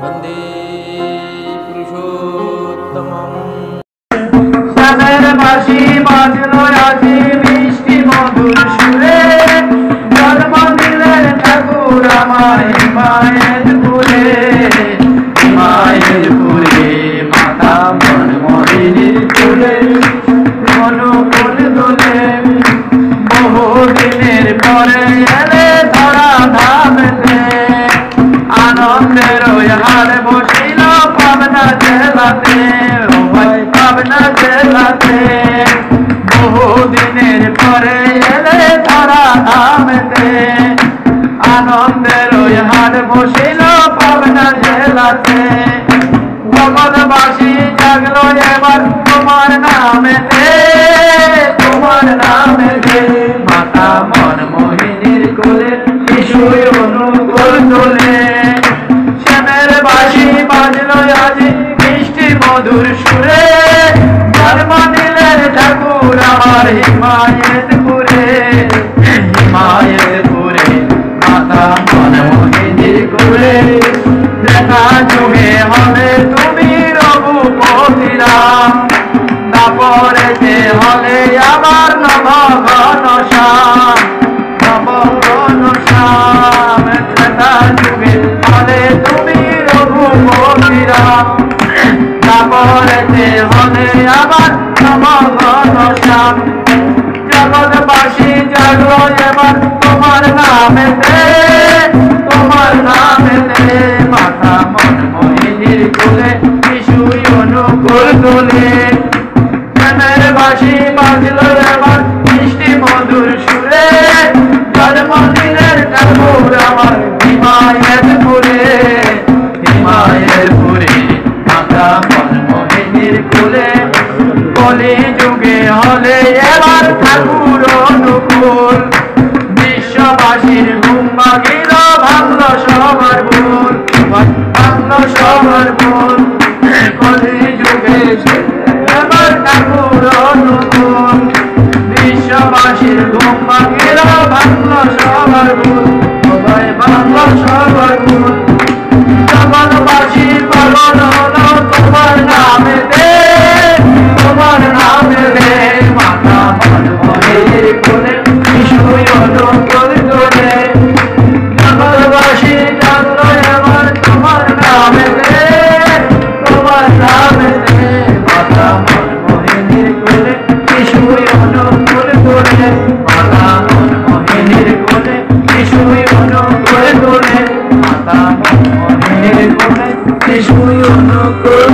वन्दे पुरुषोत्तमम्। শ্যামের বাঁশি বাজলো আজি মিষ্টি মধুর সুরে, জন্ম দিলেন ঠাকুর আমায় মায়ের পুরে, মায়ের পুরে মাতা মনমোহিনীর কুলে, অনুকূল দোলে বহুদিনের পরে এলে ধরা ধামেতে, আনন্দের হার বসিল পাবনা জেলাতে, পাবনা জেলাতে বহুদিনের পরে এলে ধরা ধামেতে, আনন্দের হার বসিল পাবনা জেলাতে, জগৎবাসী জাগলো এবার তোমার নামেতে, তোমার নামেতে মাতা মনমোহিনীর কোলে শিশুই অনুকূল তোলে, শ্যামের বাঁশি বাজলো আজি মিষ্টি মধুর সুরে, জন্ম দিলেন ঠাকুর আমার হিমায়তপুরে, হিমায়তপুরে মাতা মনমোহিনীর কোলে, দেখা যুগে হলে তুমি রঘুপতি রাম, তারপরেতে হলে আবার নব ঘন শ্যাম, নব ঘন শ্যাম, দেখা যুগে হলে তুমি রঘুপতি রাম, তারপরেতে হলে আবার নব ঘন শ্যাম, জগৎবাসী জাগলো এবার তোমার নামেতে, তোমার নামেতে মাতা মনমোহিনীর কোলে শিশুই অনুকূল তোলে, শ্যামের বাঁশি বাজলো এবার মিষ্টি মধুর সুরে, জন্ম দিলেন ঠাকুর আমার হিমায়তপুরে, হিমায়তপুরে মাতা মনমোহিনীর কোলে, কলি যুগে হলে এবার ঠাকুর অনুকূল, বিশ্ববাসীর ঘুম ভাঙিল ভাঙল সবার ভুল, ভাঙল সবার ভুল, কলি যুগে এবার ঠাকুর অনুকূল, বিশ্ববাসীর ঘুম ভাঙিল ভাঙল সবার ভুল, ভাঙল সবার ভুল, জগৎবাসী পাগল হলো তোমার নামেতে, তোমার নামেতে মাতা মনমোহিনীর কোলে শিশুই অনুকূল তোলে, জগৎবাসী জাগলো এবার তোমার নামেতে, তোমার নামেতে মাতা মনমোহিনীর কোলে শিশুই অনুকূল তোলে, মাতা মনমোহিনীর কোলে শিশুই অনুকূল তোলে, মাতা মনমোহিনীর কোলে শিশুই অনুকূল